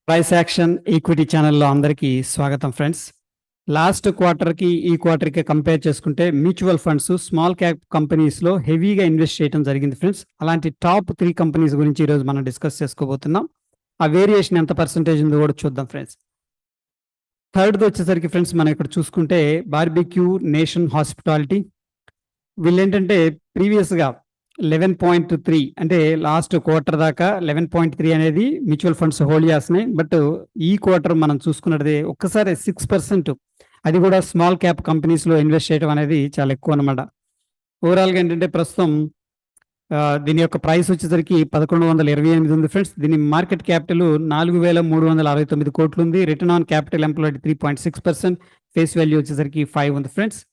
Price action equity ఛానల్లో అందరికీ స్వాగతం ఫ్రెండ్స్. లాస్ట్ క్వార్టర్కి ఈ క్వార్టర్కి కంపేర్ చేసుకుంటే మ్యూచువల్ ఫండ్స్ స్మాల్ క్యాప్ కంపెనీస్లో హెవీగా ఇన్వెస్ట్ చేయడం జరిగింది ఫ్రెండ్స్. అలాంటి టాప్ 3 కంపెనీస్ గురించి ఈరోజు మనం డిస్కస్ చేసుకోబోతున్నాం. ఆ వేరియేషన్ ఎంత పర్సెంటేజ్ ఉందో కూడా చూద్దాం ఫ్రెండ్స్. థర్డ్ది వచ్చేసరికి ఫ్రెండ్స్ మనం ఇక్కడ చూసుకుంటే బార్బిక్యూ నేషన్ హాస్పిటాలిటీ. వీళ్ళు ఏంటంటే ప్రీవియస్గా 11.3 అంటే లాస్ట్ క్వార్టర్ దాకా 11.3 అనేది మ్యూచువల్ ఫండ్స్ హోల్డ్ చేస్తున్నాయి. బట్ ఈ క్వార్టర్ మనం చూసుకున్నది ఒక్కసారి 6%, అది కూడా స్మాల్ క్యాప్ కంపెనీస్లో ఇన్వెస్ట్ చేయడం అనేది చాలా ఎక్కువ అనమాట. ఓవరాల్గా ఏంటంటే ప్రస్తుతం దీని యొక్క ప్రైస్ వచ్చేసరికి 1128 ఉంది ఫ్రెండ్స్. దీని మార్కెట్ క్యాపిటల్ 4369 కోట్లు ఉంది. Return on capital employed 3.6%, face value వచ్చేసరికి 5 ఉంది ఫ్రెండ్స్.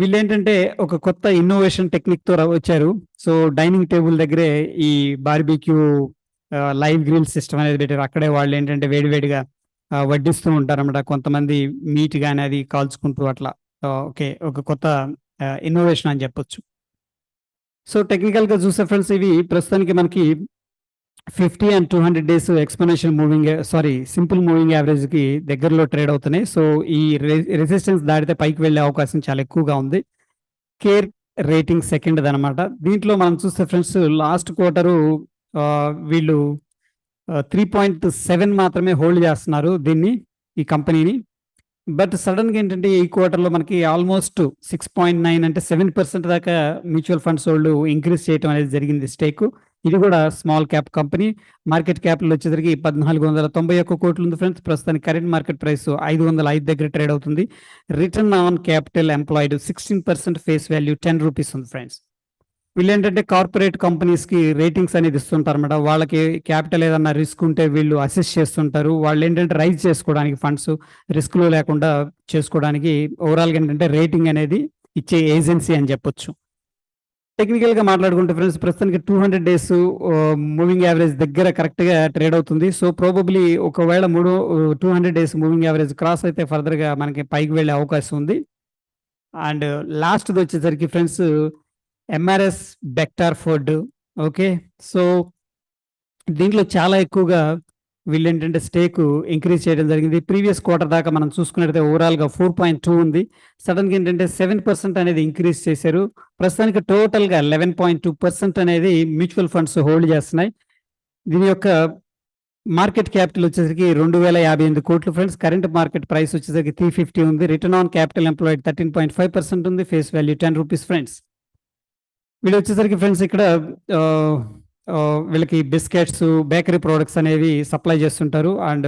వీళ్ళు ఏంటంటే ఒక కొత్త ఇన్నోవేషన్ టెక్నిక్ తో వచ్చారు. సో డైనింగ్ టేబుల్ దగ్గరే ఈ బార్బిక్యూ లైవ్ గ్రిల్ సిస్టమ్ అనేది పెట్టారు. అక్కడే వాళ్ళు ఏంటంటే వేడివేడిగా వడ్డిస్తూ ఉంటారన్నమాట. కొంతమంది మీట్ కానీ అది కాల్చుకుంటూ అట్లా. ఓకే, ఒక కొత్త ఇన్నోవేషన్ అని చెప్పొచ్చు. సో టెక్నికల్ గా చూసే ఫ్రెండ్స్, ఇవి ప్రస్తుతానికి మనకి 50 and 200 days exponential simple moving average కి దగ్గరలో ట్రేడ్ అవుతున్నాయి. సో ఈ రెసిస్టెన్స్ దాటితే పైకి వెళ్ళే అవకాశం చాలా ఎక్కువగా ఉంది. కేర్ రేటింగ్ సెకండ్ అనమాట. దీంట్లో మనం చూస్తే ఫ్రెండ్స్, లాస్ట్ క్వార్టరు వీళ్ళు 3.7 మాత్రమే హోల్డ్ చేస్తున్నారు దీన్ని, ఈ కంపెనీని. బట్ సడన్గా ఏంటంటే ఈ క్వార్టర్లో మనకి ఆల్మోస్ట్ 6.9 అంటే 7% దాకా మ్యూచువల్ ఫండ్స్ వాళ్ళు ఇంక్రీజ్ చేయడం అనేది జరిగింది స్టేక్. ఇది కూడా small cap company. Market capital వచ్చేసరికి 1491 కోట్లు ఉంది ఫ్రెండ్స్. ప్రస్తుతానికి కరెంట్ మార్కెట్ ప్రైస్ 505 దగ్గర ట్రేడ్ అవుతుంది. Return on capital employed 16%, face value 10 rupees ఉంది ఫ్రెండ్స్. వీళ్ళు ఏంటంటే కార్పొరేట్ కంపెనీస్ కి రేటింగ్స్ అనేది ఇస్తుంటారు అన్నమాట. వాళ్ళకి క్యాపిటల్ ఏదన్నా రిస్క్ ఉంటే వీళ్ళు అసెస్ చేస్తుంటారు. వాళ్ళు ఏంటంటే రైజ్ చేసుకోవడానికి ఫండ్స్ రిస్క్ లో లేకుండా చేసుకోవడానికి ఓవరాల్ గా ఏంటంటే రేటింగ్ అనేది ఇచ్చే ఏజెన్సీ అని చెప్పొచ్చు. టెక్నికల్ గా మాట్లాడుకుంటే ఫ్రెండ్స్, ప్రస్తుతానికి 200 డేస్ మూవింగ్ యావరేజ్ దగ్గర కరెక్ట్ గా ట్రేడ్ అవుతుంది. సో ప్రాబబ్లీ ఒకవేళ 200 డేస్ మూవింగ్ యావరేజ్ క్రాస్ అయితే ఫర్దర్ గా మనకి పైకి వెళ్ళే అవకాశం ఉంది. అండ్ లాస్ట్ వచ్చేసరికి friends M R S Bector food. Okay, so దీంట్లో చాలా ఎక్కువగా వీళ్ళు ఏంటంటే స్టేక్ ఇంక్రీజ్ చేయడం జరిగింది. ప్రీవియస్ క్వార్టర్ దాకా మనం చూసుకున్నట్లయితే ఓవరాల్ గా 4.2 ఉంది. సడన్ గా ఏంటంటే 7% అనేది ఇంక్రీజ్ చేశారు. ప్రస్తుతానికి టోటల్ గా 11.2% అనేది మ్యూచువల్ ఫండ్స్ హోల్డ్ చేస్తున్నాయి. దీని యొక్క మార్కెట్ క్యాపిటల్ వచ్చేసరికి 2058 కోట్లు ఫ్రెండ్స్. కరెంట్ మార్కెట్ ప్రైస్ వచ్చేసరికి 350 ఉంది. రిటర్న్ ఆన్ క్యాపిటల్ ఎంప్లాయిడ్ 13.5% ఉంది. Face value 10 rupees friends. వీళ్ళు వచ్చేసరికి ఫ్రెండ్స్ ఇక్కడ వీళ్ళకి బిస్కెట్స్, బేకరీ ప్రోడక్ట్స్ అనేవి సప్లై చేస్తుంటారు. అండ్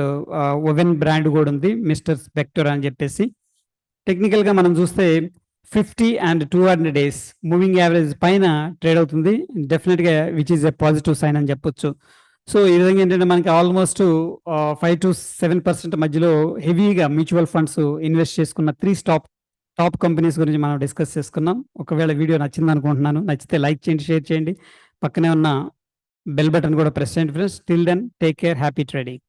ఓవెన్ బ్రాండ్ కూడా ఉంది, మిస్టర్ బెక్టర్ అని చెప్పేసి. టెక్నికల్ గా మనం చూస్తే 50 and 200 డేస్ మూవింగ్ యావరేజ్ పైన ట్రేడ్ అవుతుంది. డెఫినెట్ గా which is a positive sign అని చెప్పొచ్చు. సో ఈ విధంగా ఏంటంటే మనకి ఆల్మోస్ట్ 5 to 7% మధ్యలో హెవీగా మ్యూచువల్ ఫండ్స్ ఇన్వెస్ట్ చేసుకున్న 3 టాప్ కంపెనీస్ గురించి మనం డిస్కస్ చేసుకున్నాం. ఒకవేళ వీడియో నచ్చింది అనుకుంటున్నాను. నచ్చితే లైక్ చేయండి, షేర్ చేయండి, పక్కనే ఉన్న బెల్ బటన్ కూడా ప్రెస్ చేయండి friends. Till then take care, happy trading.